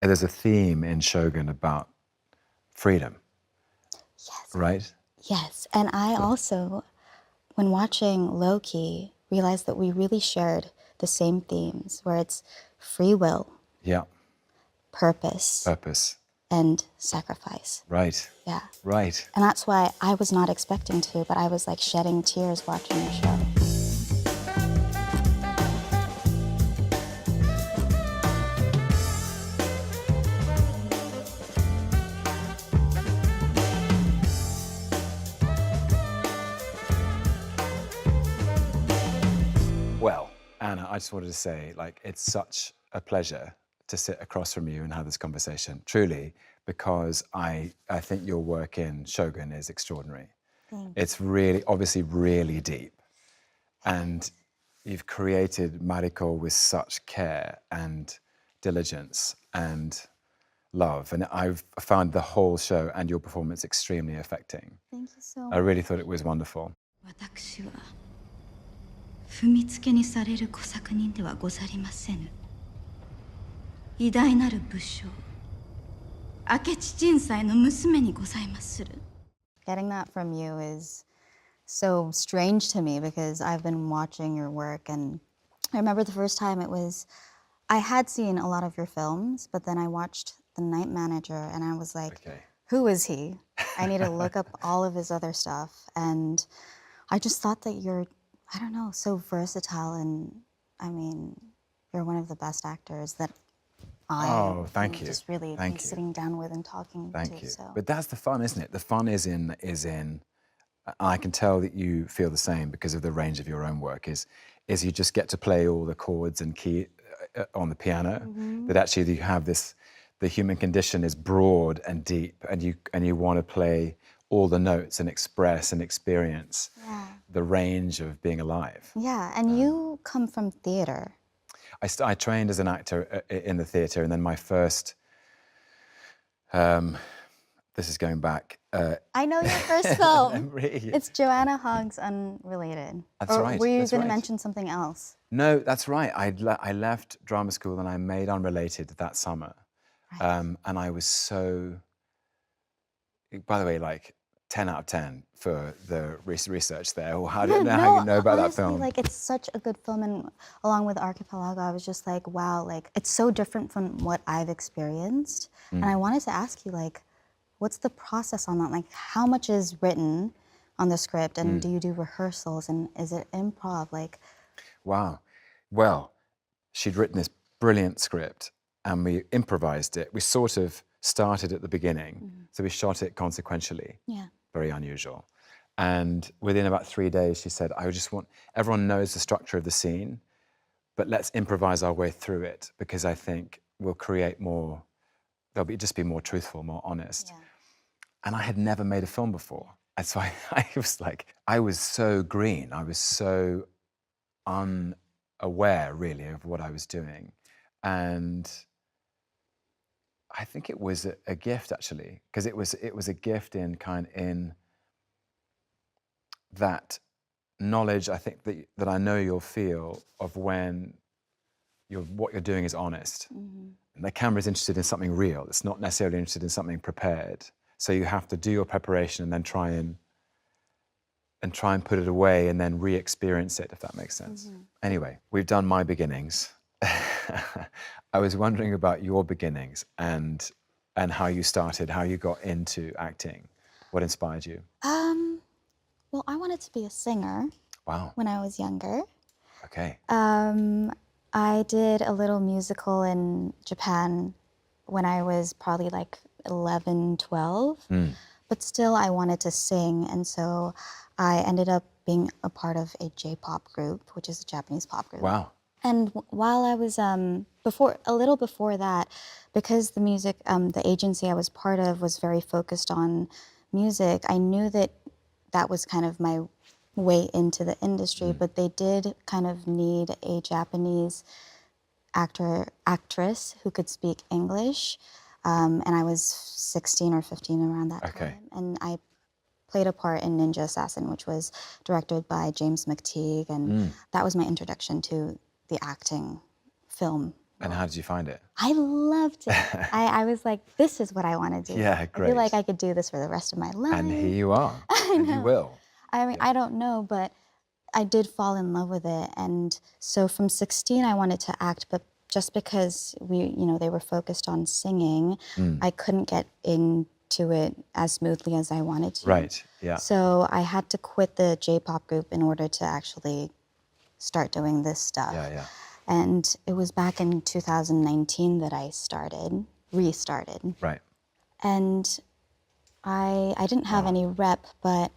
there's a theme in Shogun about freedom, Yes. right? Yes, and I also, when watching Loki, realized that we really shared the same themes, where it's free will, Yeah, purpose, and sacrifice. right, Yeah. right. And that's why I was not expecting to, but I was like shedding tears watching the show. Well, Anna, I just wanted to say, like, it's such a pleasure to sit across from you and have this conversation, truly, because I think your work in Shogun is extraordinary. It's really, obviously really deep. And you've created Maрико with such care and diligence and love. And I've found the whole show and your performance extremely affecting. Thank you so much. I really thought it was wonderful. 私は踏みつけにされる小作人ではござりませぬ。偉大なる武将、明智陳斎の娘にございまする。 Getting that from you is so strange to me because I've been watching your work, and I remember the first time I had seen a lot of your films, but then I watched The Night Manager and I was like, who is he? I need to look up all of his other stuff. And I just thought that you're, I don't know, so versatile, and I mean, you're one of the best actors that I thank you. just really be sitting down with and talking to. Thank you. So. But that's the fun, isn't it? The fun is in. I can tell that you feel the same because of the range of your own work. Is you just get to play all the chords and key on the piano. That actually you have this. The human condition is broad and deep, and you want to play all the notes and express and experience the range of being alive. Yeah, and you come from theater. I trained as an actor in the theatre, and then my first, this is going back. I know your first film. Really? It's Joanna Hogg's Unrelated. That's right. Were you going to mention something else? No, that's right. I left drama school and I made Unrelated that summer. Right. And I was so, by the way, like 10 out of 10 for the research there. Or how do you know how you know about honestly, that film? Like, it's such a good film, and along with Archipelago, I was just like, wow, like it's so different from what I've experienced. And I wanted to ask you, like, what's the process on that? Like, how much is written on the script, and do you do rehearsals, and is it improv? Like, wow. Well, she'd written this brilliant script, and we improvised it. We sort of started at the beginning, so we shot it consequentially. Yeah. Very unusual. And within about 3 days, she said, I just want, everyone knows the structure of the scene, but let's improvise our way through it, because I think we'll create more, just be more truthful, more honest. Yeah. And I had never made a film before. And so I was like, I was so green. I was so unaware, really, of what I was doing. And I think it was a gift, actually, because it was a gift in that knowledge. I think that I know you'll feel of when what you're doing is honest. And the camera is interested in something real. It's not necessarily interested in something prepared. So you have to do your preparation and then try and put it away and then re-experience it, if that makes sense. Anyway, we've done my beginnings. I was wondering about your beginnings and how you started, how you got into acting. What inspired you? Well, I wanted to be a singer. Wow. When I was younger. Okay. I did a little musical in Japan when I was probably like 11, 12. But still, I wanted to sing, and so I ended up being a part of a J-pop group, which is a Japanese pop group. Wow. And while I was, a little before that, because the music, the agency I was part of was very focused on music, I knew that that was kind of my way into the industry, but they did kind of need a Japanese actress who could speak English. And I was 16 or 15 around that time. And I played a part in Ninja Assassin, which was directed by James McTeague, and that was my introduction to the acting film And how did you find it? I loved it. I was like, this is what I want to do. Yeah, I great. feel like I could do this for the rest of my life. And here you are. And you will. I mean, I don't know, but I did fall in love with it. And so from 16, I wanted to act, but just because they were focused on singing, I couldn't get into it as smoothly as I wanted to. Right, yeah. So I had to quit the J-pop group in order to actually start doing this stuff. Yeah. And it was back in 2019 that I restarted. Right. And I didn't have any rep, but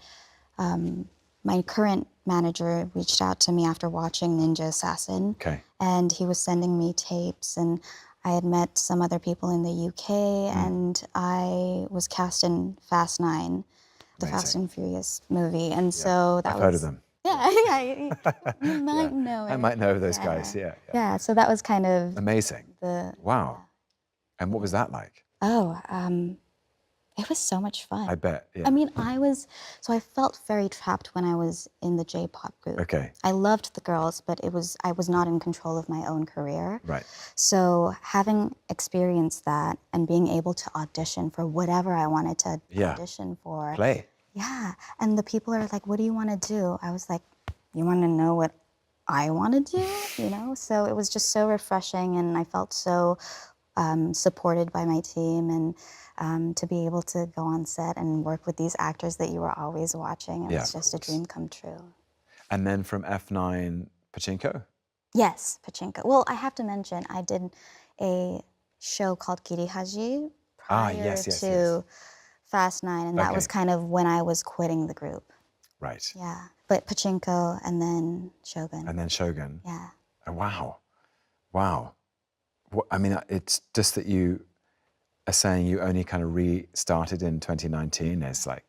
my current manager reached out to me after watching Ninja Assassin. Okay. And he was sending me tapes, and I had met some other people in the UK, and I was cast in Fast 9, the Fast and Furious movie. And so that I've heard of them. Yeah, you might know it. I might know those guys, yeah. Yeah, so that was kind of Amazing. Wow. And what was that like? It was so much fun. I bet, yeah. I mean, I felt very trapped when I was in the J-pop group. Okay. I loved the girls, but I was not in control of my own career. Right. So having experienced that and being able to audition for whatever I wanted to audition for. Play. Yeah, and the people are like, what do you want to do? I was like, you want to know what I want to do? So it was just so refreshing, and I felt so supported by my team, and to be able to go on set and work with these actors that you were always watching, it was just a dream come true. And then from F9, Pachinko? Yes, Pachinko. Well, I have to mention, I did a show called Kirihaji prior to Fast 9, and that was kind of when I was quitting the group. Right. Yeah, but Pachinko and then Shogun. And then Shogun. Yeah. Oh, wow. Wow. I mean, it's just that you are saying you only kind of restarted in 2019 is like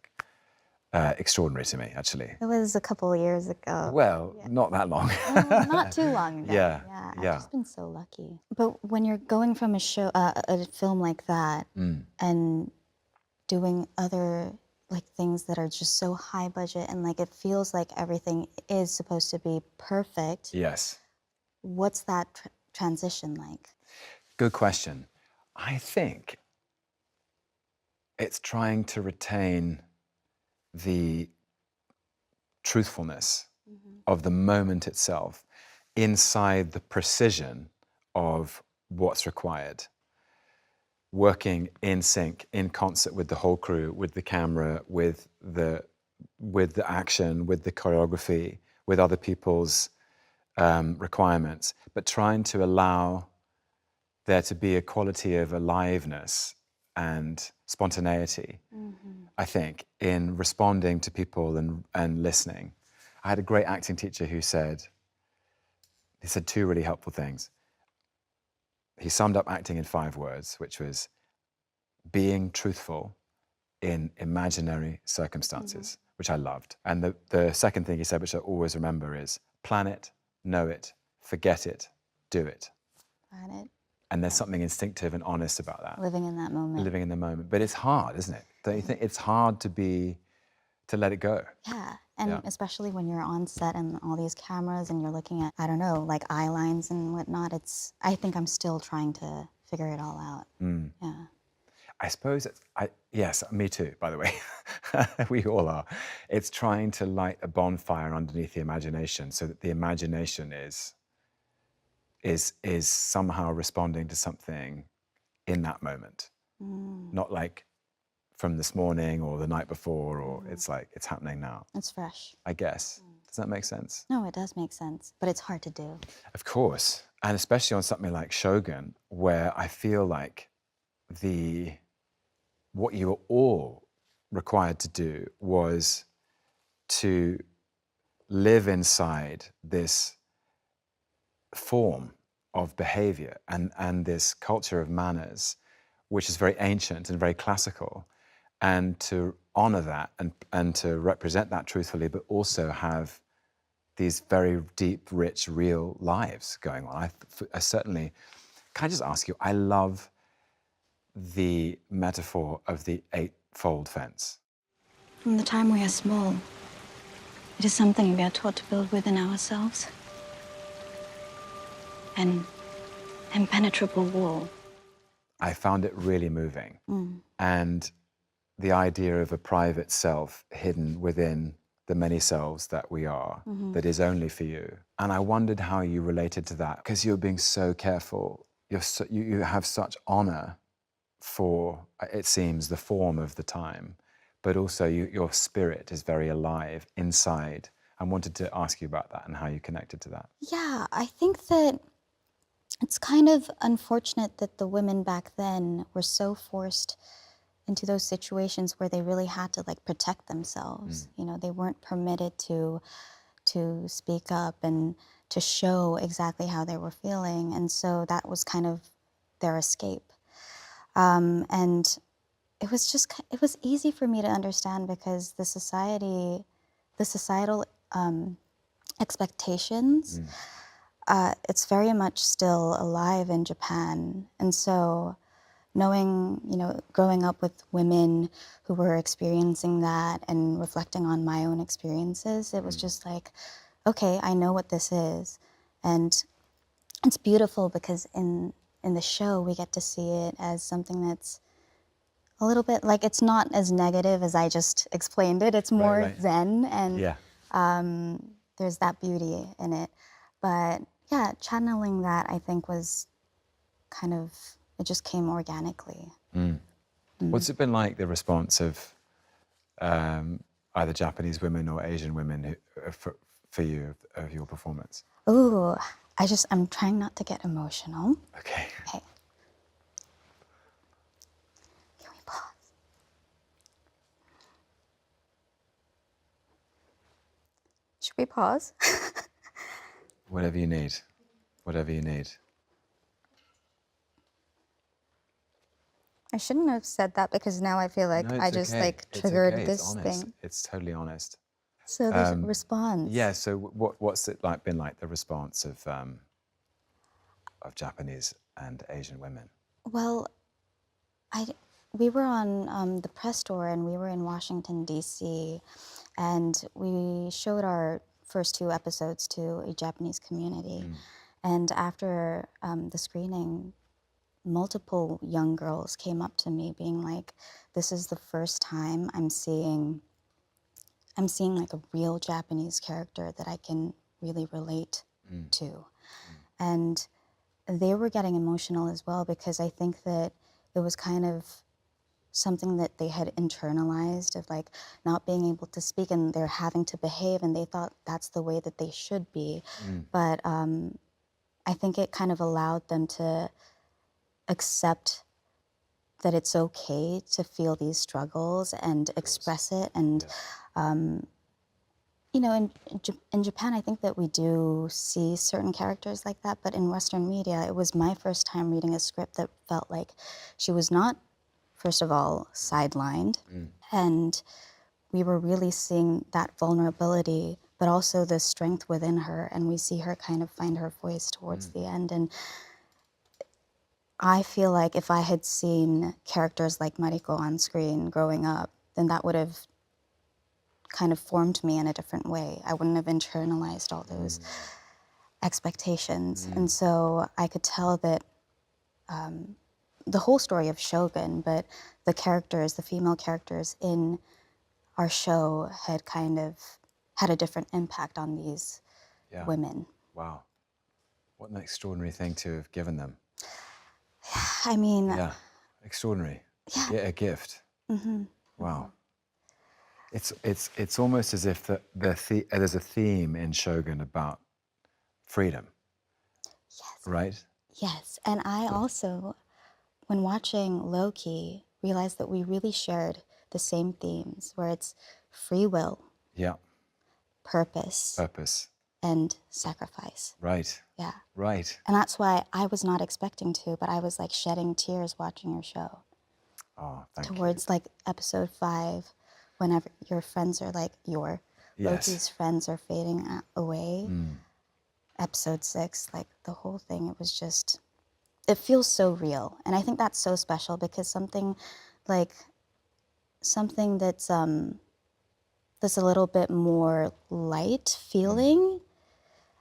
extraordinary to me, actually. It was a couple of years ago. Well, not that long. Not too long ago. Yeah. I've just been so lucky. But when you're going from a film like that and doing other things that are just so high budget, and it feels like everything is supposed to be perfect. Yes. What's that transition like? Good question. I think it's trying to retain the truthfulness of the moment itself inside the precision of what's required. Working in sync, in concert with the whole crew, with the camera, with the action, with the choreography, with other people's requirements, but trying to allow there to be a quality of aliveness and spontaneity, I think, in responding to people and listening. I had a great acting teacher who said two really helpful things. He summed up acting in 5 words, which was being truthful in imaginary circumstances, which I loved. And the second thing he said, which I always remember, is plan it, know it, forget it, do it. Plan it. And there's something instinctive and honest about that. Living in that moment. Living in the moment. But it's hard, isn't it? Don't you think? It's hard to let it go. Yeah, and especially when you're on set and all these cameras and you're looking at, I don't know, eye lines and whatnot. I think I'm still trying to figure it all out. Yeah. I suppose yes, me too, by the way. We all are. It's trying to light a bonfire underneath the imagination so that the imagination is somehow responding to something in that moment. Not like from this morning or the night before, or it's happening now. It's fresh. I guess. Does that make sense? No, it does make sense, but it's hard to do. Of course. And especially on something like Shogun, where I feel like what you were all required to do was to live inside this form of behavior and this culture of manners, which is very ancient and very classical, and to honor that and to represent that truthfully, but also have these very deep, rich, real lives going on. I certainly, can I just ask you, I love the metaphor of the 8-fold fence. From the time we are small, it is something we are taught to build within ourselves. And impenetrable wall. I found it really moving. And the idea of a private self hidden within the many selves that we are, that is only for you. And I wondered how you related to that, because you're being so careful. You have such honor for, it seems, the form of the time, but also your spirit is very alive inside. I wanted to ask you about that and how you connected to that. Yeah, I think that it's kind of unfortunate that the women back then were so forced into those situations where they really had to like protect themselves. You know, they weren't permitted to speak up and to show exactly how they were feeling, and so that was kind of their escape. And it was easy for me to understand because the societal expectations, it's very much still alive in Japan. And so knowing, you know, growing up with women who were experiencing that and reflecting on my own experiences, it was just like, okay, I know what this is. And it's beautiful because in the show, we get to see it as something that's a little bit like, it's not as negative as I just explained it. It's more Right. zen, and Yeah. there's that beauty in it. But yeah, channeling that, I think, was kind of, it just came organically. What's it been like, the response of either Japanese women or Asian women for you, of your performance? Ooh, I'm trying not to get emotional. Okay. Okay. Can we pause? Should we pause? Whatever you need. Whatever you need. I shouldn't have said that because now I feel like No, I it's just okay. like It's triggered okay. this It's honest. thing. It's totally honest. So the response. Yeah. So what's it like been like, the response of Japanese and Asian women? Well, we were on the press tour and we were in Washington, D.C., and we showed our first 2 episodes to a Japanese community. And after the screening, multiple young girls came up to me being like, this is the first time I'm seeing like a real Japanese character that I can really relate to. And they were getting emotional as well because I think that it was kind of something that they had internalized, of like not being able to speak and they're having to behave, and they thought that's the way that they should be. But I think it kind of allowed them to accept that it's okay to feel these struggles and express it. And you know, in Japan, I think that we do see certain characters like that, but in Western media, it was my first time reading a script that felt like she was not, first of all, sidelined, and we were really seeing that vulnerability, but also the strength within her, and we see her kind of find her voice towards the end. And I feel like if I had seen characters like Maрико on screen growing up, then that would have kind of formed me in a different way. I wouldn't have internalized all those expectations. And so I could tell that the whole story of Shogun, but the characters, the female characters in our show had kind of had a different impact on these women. Wow. What an extraordinary thing to have given them. I mean, Yeah, extraordinary. Yeah. A gift. Wow. It's almost as if there's a theme in Shogun about freedom. Yes. Right? Yes, and I also, when watching Loki, realized that we really shared the same themes, where it's free will, Yeah. purpose, and sacrifice. Right. Yeah. Right. And that's why I was not expecting to, but I was like shedding tears watching your show. Oh, thank you. Towards like episode 5, whenever your friends are like, Loki's friends are fading away. Episode 6, like the whole thing, it was just, it feels so real. And I think that's so special because something that's a little bit more light feeling,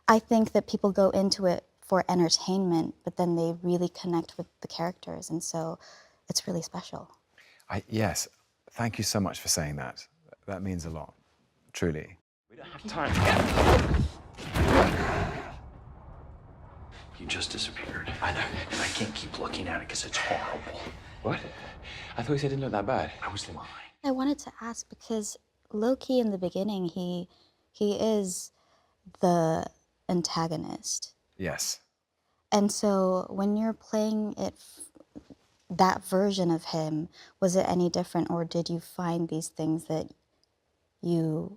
I think that people go into it for entertainment, but then they really connect with the characters, and so it's really special. Yes, thank you so much for saying that. That means a lot, truly. We don't have time. You just disappeared. I know. I can't keep looking at it because it's horrible. What? I thought you said it didn't look that bad. I was lying. I wanted to ask because Loki in the beginning, he is the antagonist. Yes. And so when you're playing it, that version of him, was it any different, or did you find these things that you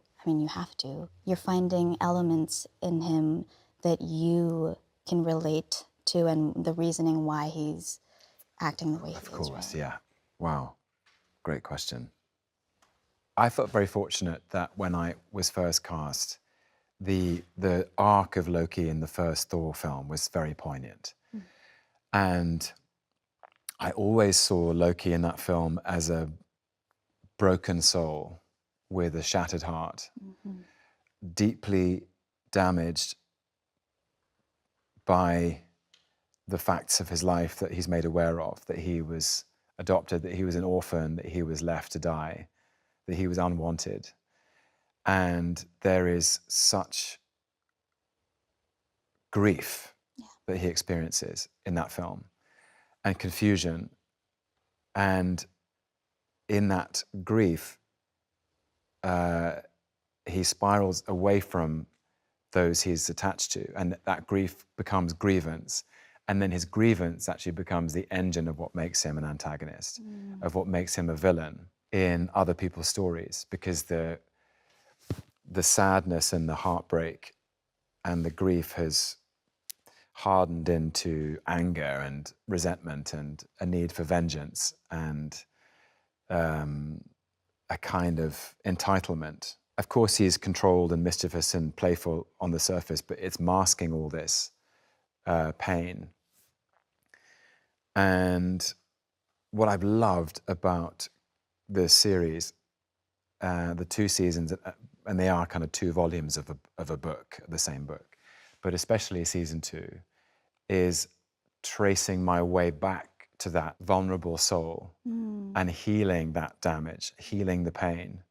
have to. You're finding elements in him that you can relate to and the reasoning why he's acting the way he is. Of course, right? yeah. Wow, great question. I felt very fortunate that when I was first cast, the arc of Loki in the first Thor film was very poignant. And I always saw Loki in that film as a broken soul with a shattered heart, deeply damaged by the facts of his life that he's made aware of, that he was adopted, that he was an orphan, that he was left to die, that he was unwanted. And there is such grief that he experiences in that film, and confusion. And in that grief, he spirals away from those he's attached to, and that grief becomes grievance. And then his grievance actually becomes the engine of what makes him an antagonist, of what makes him a villain in other people's stories, because the sadness and the heartbreak and the grief has hardened into anger and resentment and a need for vengeance and a kind of entitlement. Of course, he's controlled and mischievous and playful on the surface, but it's masking all this pain. And what I've loved about the series, the 2 seasons, and they are kind of 2 volumes of a book, the same book, but especially season 2, is tracing my way back to that vulnerable soul and healing that damage, healing the pain.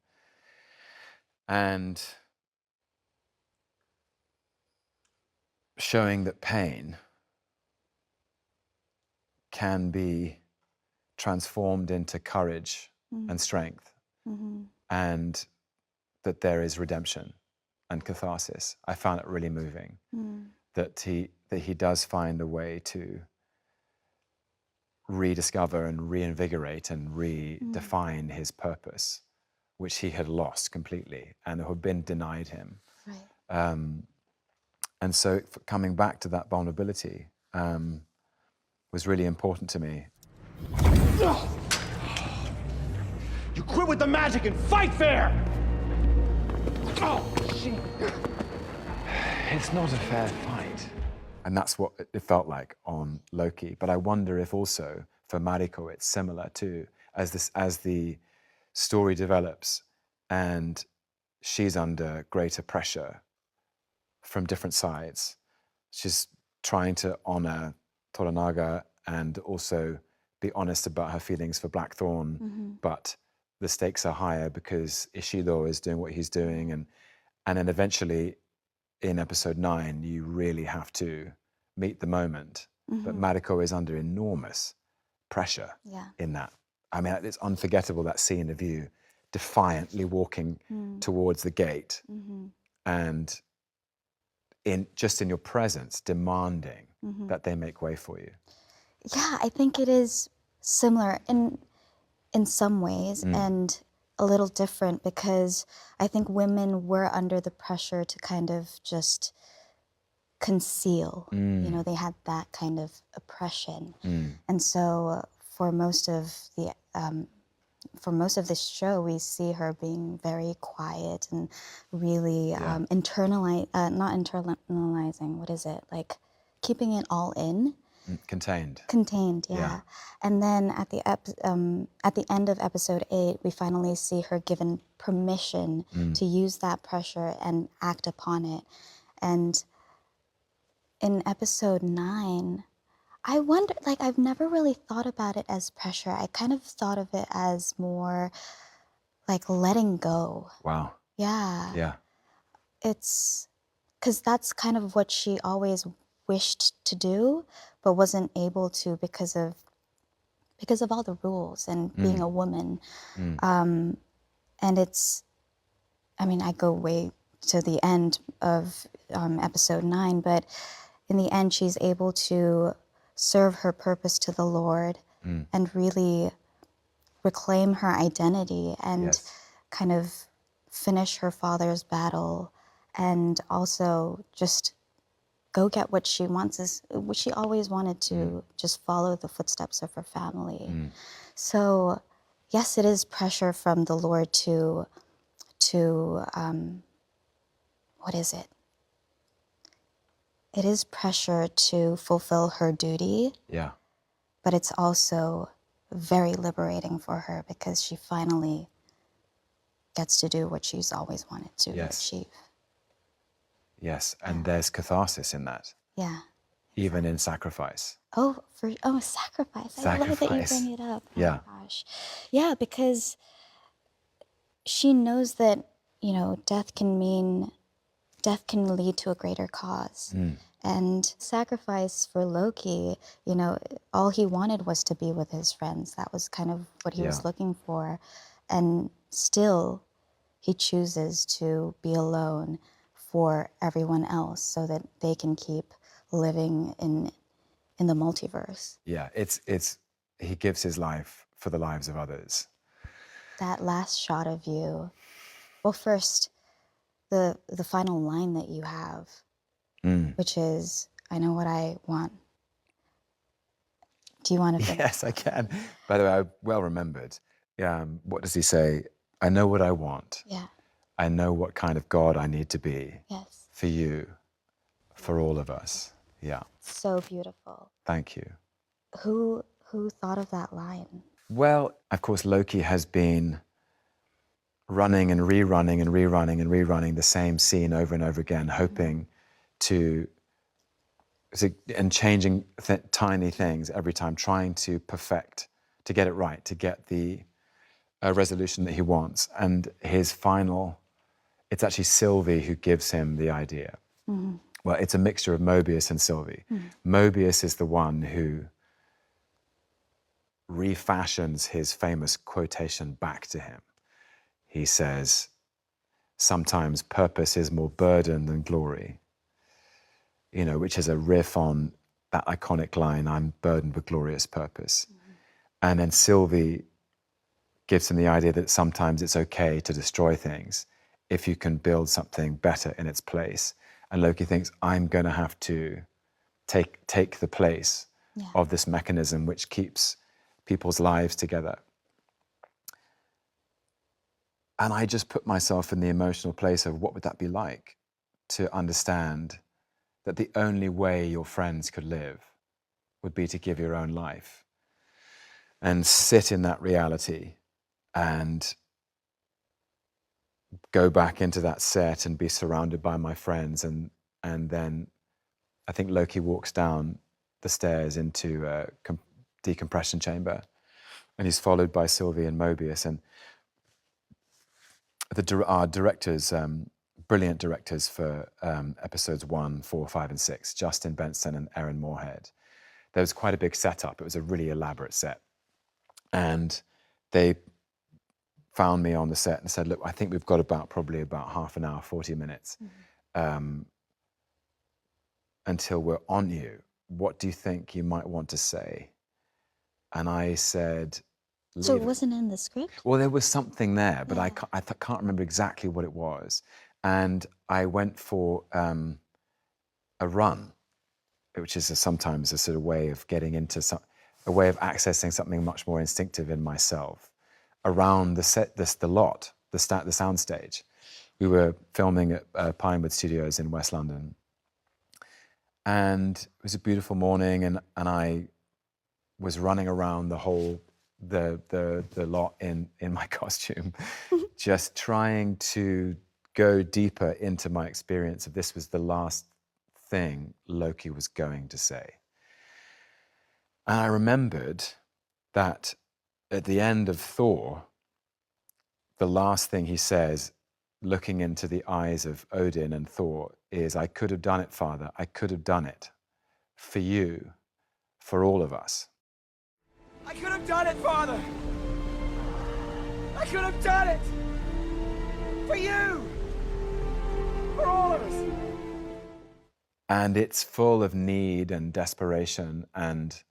And showing that pain can be transformed into courage and strength, and that there is redemption and catharsis. I found it really moving that he does find a way to rediscover and reinvigorate and redefine his purpose, which he had lost completely and had been denied him. Right. And so coming back to that vulnerability was really important to me. You quit with the magic and fight fair! Oh, shit. It's not a fair fight. And that's what it felt like on Loki. But I wonder if also for Maрико it's similar too, as the story develops and she's under greater pressure from different sides. She's trying to honor Toranaga and also be honest about her feelings for Blackthorn, but the stakes are higher because Ishido is doing what he's doing, and then eventually in episode 9 you really have to meet the moment. But Maрико is under enormous pressure in that. I mean, it's unforgettable, that scene of you defiantly walking towards the gate and just in your presence demanding that they make way for you. Yeah, I think it is similar in some ways and a little different, because I think women were under the pressure to kind of just conceal. You know, they had that kind of oppression. And so for most of this show, we see her being very quiet and really not internalizing, what is it? Like keeping it all in. Contained. Contained, yeah. And then at the end of episode 8, we finally see her given permission to use that pressure and act upon it. And in episode 9, I wonder, like, I've never really thought about it as pressure. I kind of thought of it as more like letting go. Wow. Yeah. Yeah. It's because that's kind of what she always wished to do, but wasn't able to because of all the rules and being a woman. And it's, I mean, I go way to the end of episode 9, but in the end, she's able to serve her purpose to the Lord and really reclaim her identity and Yes. kind of finish her father's battle and also just go get what she wants, is what she always wanted to just follow the footsteps of her family. So yes, it is pressure from the Lord to what is it? It is pressure to fulfill her duty, Yeah. but it's also very liberating for her because she finally gets to do what she's always wanted to Yes. achieve. Yes. And there's catharsis in that, Yeah. even in sacrifice. Sacrifice. I love that you Sacrifice. bring it up. Yeah. Oh my gosh. Yeah, because she knows that, you know, death can lead to a greater cause. And sacrifice for Loki, you know, all he wanted was to be with his friends. That was kind of what he was Yeah. looking for. And still, he chooses to be alone for everyone else so that they can keep living in the multiverse. Yeah. It's he gives his life for the lives of others. That last shot of you, well, first, the final line that you have, which is, I know what I want. Do you want to finish? Yes, I can. By the way, I well remembered. What does he say? I know what I want. Yeah. I know what kind of God I need to be Yes. for you, for all of us. Yeah. So beautiful. Thank you. Who thought of that line? Well, of course, Loki has been running and rerunning and rerunning and rerunning the same scene over and over again, hoping to and changing tiny things every time, trying to perfect, to get it right, to get the resolution that he wants. And his final, it's actually Sylvie who gives him the idea. Well, it's a mixture of Mobius and Sylvie. Mobius is the one who refashions his famous quotation back to him. He says, sometimes purpose is more burden than glory, you know, which is a riff on that iconic line, I'm burdened with glorious purpose. And then Sylvie gives him the idea that sometimes it's okay to destroy things if you can build something better in its place. And Loki thinks, I'm going to have to take the place of this mechanism which keeps people's lives together. And I just put myself in the emotional place of what would that be like to understand that the only way your friends could live would be to give your own life and sit in that reality and go back into that set and be surrounded by my friends. And then I think Loki walks down the stairs into a decompression chamber and he's followed by Sylvie and Mobius. And our directors, brilliant directors for episodes 1, 4, 5, and 6, Justin Benson and Erin Moorhead. There was quite a big setup. It was a really elaborate set. And they found me on the set and said, look, I think we've got probably about half an hour, 40 minutes until we're on you. What do you think you might want to say? And I said, So it wasn't in the script? Well, there was something there, but I can't remember exactly what it was. And I went for a run, which is sometimes a sort of way of getting into a way of accessing something much more instinctive in myself around the set, the soundstage. We were filming at Pinewood Studios in West London. And it was a beautiful morning, and I was running around the whole the lot in my costume, just trying to go deeper into my experience of this was the last thing Loki was going to say. And I remembered that at the end of Thor, the last thing he says, looking into the eyes of Odin and Thor, is, I could have done it, Father. I could have done it for you, for all of us. I could have done it, Father! I could have done it! For you! For all of us! And it's full of need and desperation and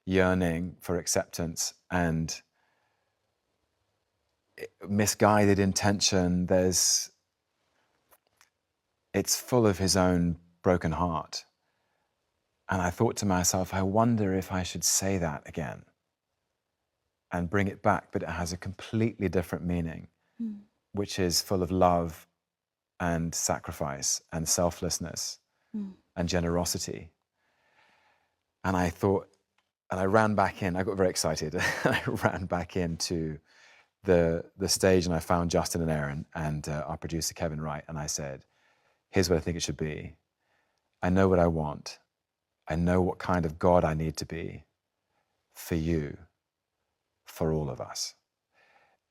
yearning for acceptance and misguided intention. It's full of his own broken heart. And I thought to myself, I wonder if I should say that again and bring it back, but it has a completely different meaning, which is full of love and sacrifice and selflessness and generosity. And I thought, and I ran back in, I got very excited, I ran back into the stage and I found Justin and Aaron and our producer Kevin Wright, and I said, here's what I think it should be. I know what I want. I know what kind of God I need to be for you, for all of us.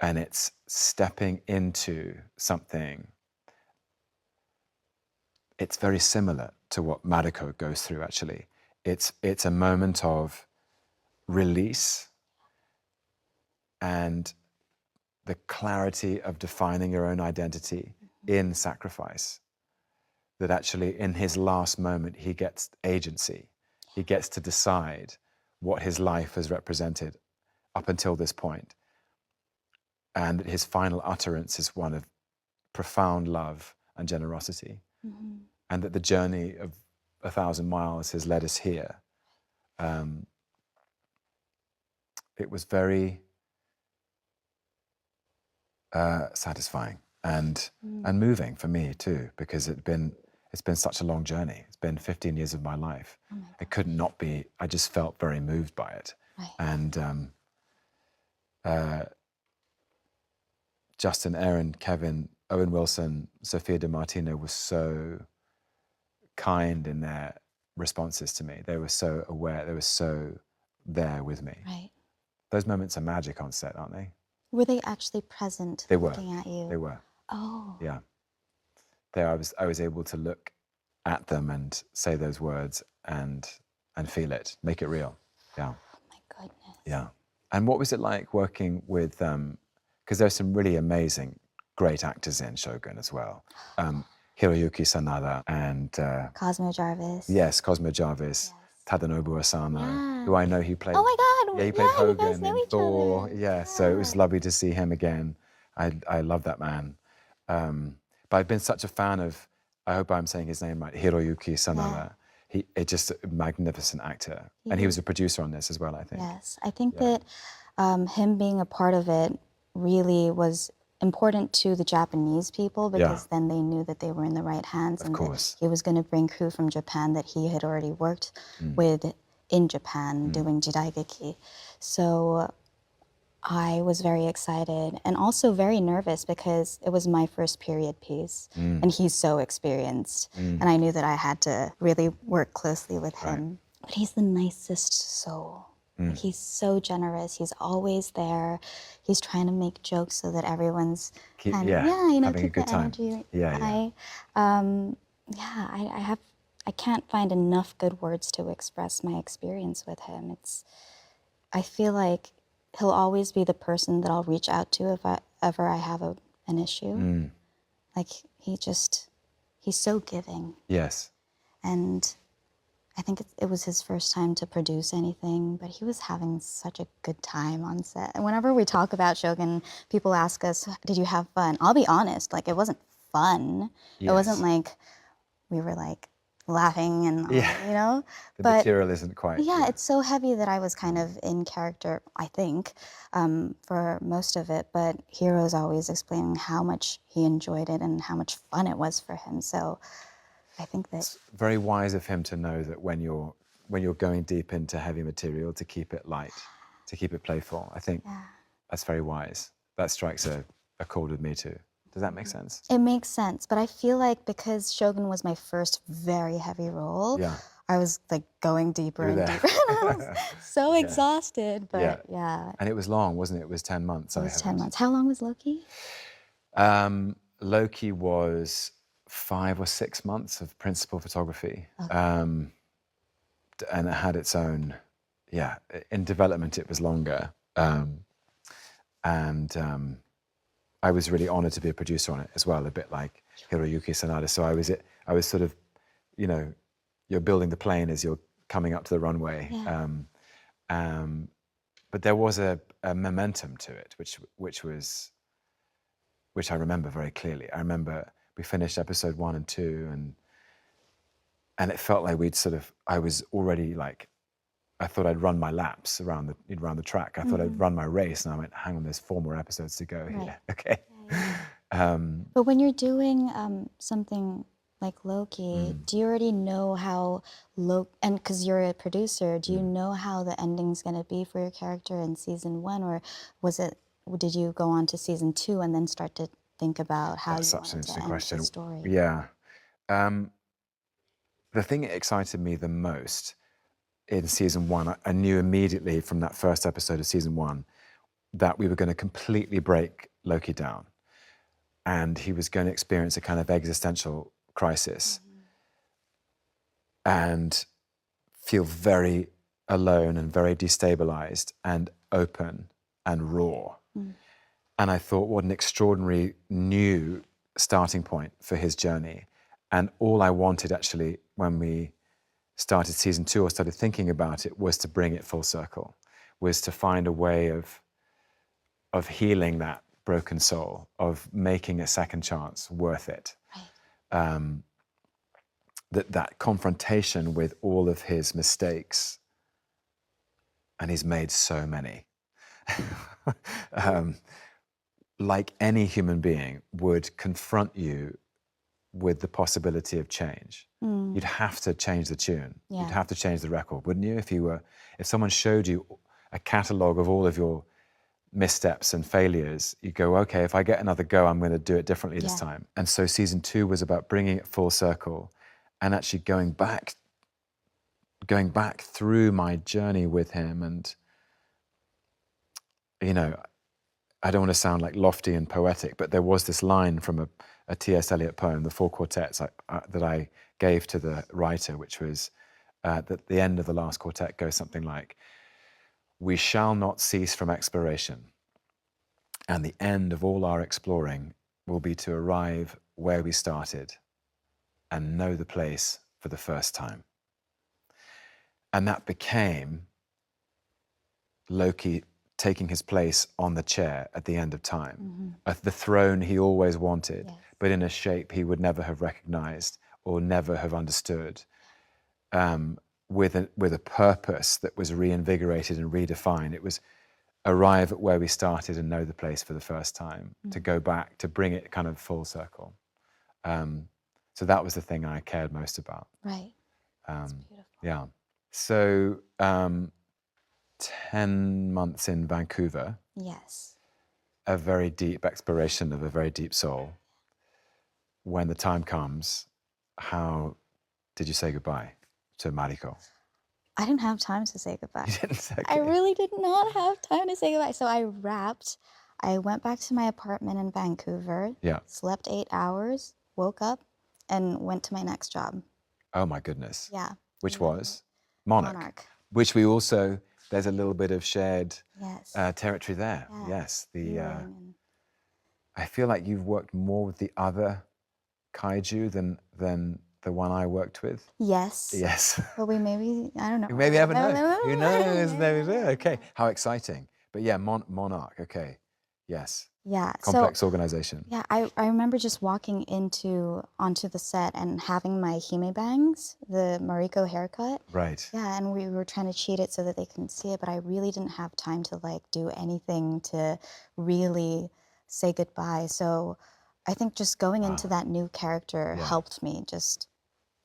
And it's stepping into something. It's very similar to what Maрико goes through, actually. It's a moment of release and the clarity of defining your own identity in sacrifice. That actually in his last moment, he gets agency. He gets to decide what his life has represented up until this point. And that his final utterance is one of profound love and generosity. And that the journey of 1,000 miles has led us here. It was very satisfying and moving for me too, because it's been such a long journey. It's been 15 years of my life. It could not be, I just felt very moved by it. Right. And Justin, Aaron, Kevin, Owen Wilson, Sophia Di Martino were so kind in their responses to me. They were so aware, they were so there with me. Right. Those moments are magic on set, aren't they? Were they actually present They were. looking at you? They were. Oh. Yeah. There I was able to look at them and say those words and feel it, make it real. Yeah. Oh my goodness. Yeah. And what was it like working with, because there's some really amazing, great actors in Shogun as well. Hiroyuki Sanada and... Cosmo Jarvis. Yes, Cosmo Jarvis. Yes. Tadanobu Asano, Yeah. who I know he played... Oh my God. Yeah, he played you guys Hogan know in each Thor. other. Yeah, so it was lovely to see him again. I love that man. But I've been such a fan of, I hope I'm saying his name right, Hiroyuki Sanada. He's just a magnificent actor. And he was a producer on this as well, I think. Yes, I think that him being a part of it really was important to the Japanese people, because then they knew that they were in the right hands, and that he was going to bring crew from Japan that he had already worked with in Japan doing jidaigeki. So I was very excited and also very nervous, because it was my first period piece and he's so experienced, and I knew that I had to really work closely with him. But he's the nicest soul. Like, he's so generous. He's always there. He's trying to make jokes so that everyone's kind of, having a keep good the time. energy high. I can't find enough good words to express my experience with him. I feel like he'll always be the person that I'll reach out to if I ever have an issue. Like, he's so giving. Yes. And I think it was his first time to produce anything, but he was having such a good time on set. And whenever we talk about Shogun, people ask us, did you have fun? I'll be honest, like, it wasn't fun. Yes. It wasn't like we were like laughing and, you know? The material isn't quite... Yeah, it's so heavy that I was kind of in character, I think, for most of it. But Hiro's always explaining how much he enjoyed it and how much fun it was for him. So I think that... It's very wise of him to know that when you're going deep into heavy material, to keep it light, to keep it playful. I think that's very wise. That strikes a chord with me too. Does that make sense? It makes sense, but I feel like because Shogun was my first very heavy role, Yeah. I was like going deeper You were and there. deeper. And I was so exhausted, but yeah. And it was long, wasn't it? It was 10 months. It was 10 months. How long was Loki? Loki was 5 or 6 months of principal photography. And it had its own, in development it was longer. I was really honored to be a producer on it as well, a bit like Hiroyuki Sanada. So I was sort of, you know, you're building the plane as you're coming up to the runway. Yeah. But there was a momentum to it, which I remember very clearly. I remember we finished episode 1 and 2, and it felt like I was already like, I thought I'd run my laps around the track. I thought I'd run my race, and I went, hang on, there's 4 more episodes to go here. Okay. But when you're doing something like Loki, do you already know how and because you're a producer, do you know how the ending's going to be for your character in season 1, or did you go on to season 2 and then start to think about how you wanted to end the story? Yeah. The thing that excited me the most in season 1, I knew immediately from that first episode of season 1 that we were going to completely break Loki down, and he was going to experience a kind of existential crisis and feel very alone and very destabilized and open and raw. And I thought, what an extraordinary new starting point for his journey. And all I wanted actually when we started season 2 or started thinking about it was to bring it full circle, was to find a way of healing that broken soul, of making a second chance worth it. Right. That confrontation with all of his mistakes, and he's made so many, like any human being would confront you with the possibility of change. You'd have to change the tune. Yeah. You'd have to change the record, wouldn't you? If someone showed you a catalogue of all of your missteps and failures, you go, okay, if I get another go, I'm going to do it differently this time. And so season 2 was about bringing it full circle and actually going back through my journey with him. And, you know, I don't want to sound like lofty and poetic, but there was this line from a T.S. Eliot poem, The Four Quartets, that I gave to the writer, which was that the end of the last quartet goes something like, "We shall not cease from exploration, and the end of all our exploring will be to arrive where we started and know the place for the first time." And that became Loki taking his place on the chair at the end of time, at the throne he always wanted, but in a shape he would never have recognized or never have understood, with a purpose that was reinvigorated and redefined. It was arrive at where we started and know the place for the first time, to go back, to bring it kind of full circle. So that was the thing I cared most about. Right. That's beautiful. Yeah. So 10 months in Vancouver. Yes. A very deep exploration of a very deep soul. When the time comes, how did you say goodbye to Maрико? I didn't have time to say goodbye. You didn't say I really did not have time to say goodbye. So I wrapped. I went back to my apartment in Vancouver. Yeah. Slept 8 hours, woke up, and went to my next job. Oh my goodness. Yeah. Which was Monarch. Monarch. Which we also, there's a little bit of shared Yes. territory there. Yeah. Yes. Viewing I feel like you've worked more with the other kaiju than the one I worked with. Yes. Yes. But we maybe, I don't know. You maybe ever know. No. Who knows? Never know. Okay. How exciting. But yeah, Monarch. Okay. Yes. Yeah. Complex organization. Yeah, I remember just walking onto the set and having my hime bangs, the Maрико haircut. Right. Yeah, and we were trying to cheat it so that they couldn't see it, but I really didn't have time to like do anything to really say goodbye. So I think just going into that new character helped me just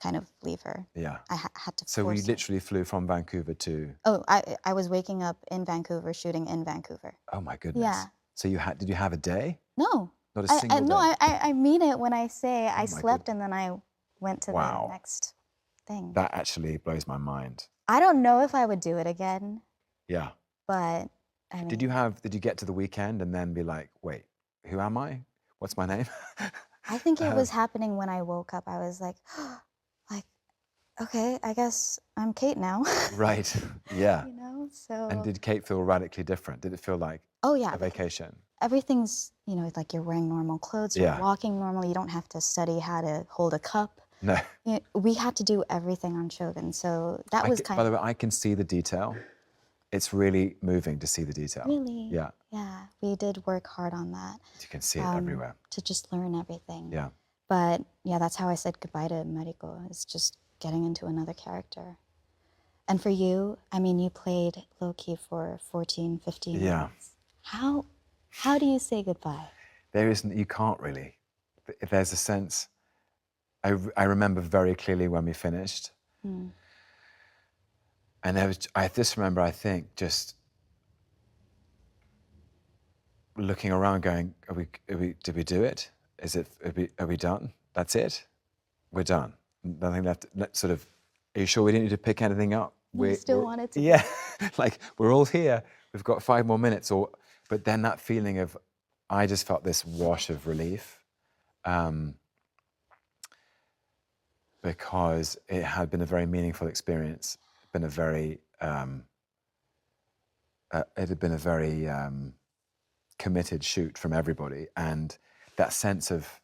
kind of leave her. Yeah. I had to So we force it. literally flew from Vancouver to... Oh, I was waking up in Vancouver, shooting in Vancouver. Oh my goodness. Yeah. So did you have a day? No, Not a single no, day. I mean it when I say I my slept and then I went to Wow. the next thing. That actually blows my mind. I don't know if I would do it again, Yeah. but I mean, Did you get to the weekend and then be like, wait, who am I? What's my name? I think it was happening when I woke up. I was like, okay, I guess I'm Kate now. Right. Yeah. You know, so. And did Kate feel radically different? Did it feel like Oh yeah, a vacation? everything's, you know, like you're wearing normal clothes, you're Yeah. walking normally, you don't have to study how to hold a cup. No. You know, we had to do everything on Shogun, so that was kind By of. the way, I can see the detail. It's really moving to see the detail. Really? Yeah. Yeah, we did work hard on that. You can see it everywhere. To just learn everything. Yeah. But yeah, that's how I said goodbye to Mariko, is just getting into another character. And for you, I mean, you played Loki for 14, 15 Yeah. months. How do you say goodbye? You can't really. There's a sense, I remember very clearly when we finished. And I just remember, I think, just looking around going, did we do it? Are we done? That's it? We're done. Nothing left. Sort of, are you sure we didn't need to pick anything up? You still wanted to. Yeah, like we're all here. We've got 5 more minutes. But then that feeling of, I just felt this wash of relief, because it had been a very meaningful experience. It had been a very committed shoot from everybody, and that sense of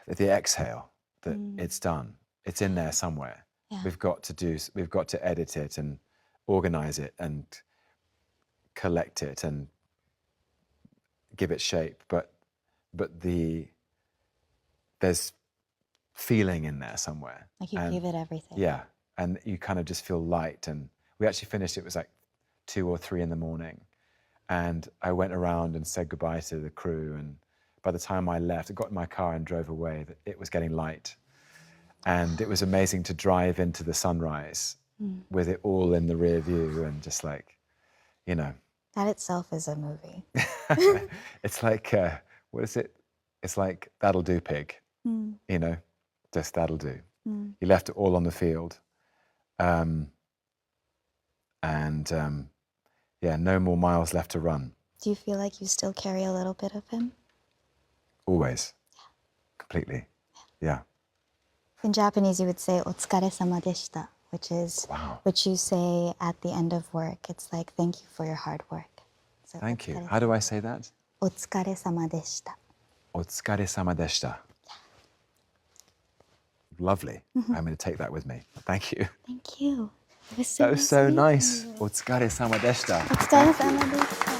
the exhale that it's done. It's in there somewhere. Yeah. We've got to edit it and organize it and collect it and give it shape. But there's feeling in there somewhere. Like you gave it everything. Yeah, and you kind of just feel light. And we actually finished, it was like 2 or 3 in the morning. And I went around and said goodbye to the crew. And by the time I left, I got in my car and drove away, it was getting light. And it was amazing to drive into the sunrise with it all in the rear view and just like, you know. That itself is a movie. It's like, what is it? It's like, that'll do, pig. You know, just that'll do. You left it all on the field. Yeah, no more miles left to run. Do you feel like you still carry a little bit of him? Always. Yeah. Completely. Yeah. In Japanese, you would say "otsukaresama deshita," which you say at the end of work. It's like, thank you for your hard work. So, Thank you. How do I say that? "otsukaresama deshita." Otsukaresama deshita. Lovely. I'm going to take that with me. Thank you. Thank you. It was That was so sweet. nice. Otsukaresama deshita. Otsukaresama deshita.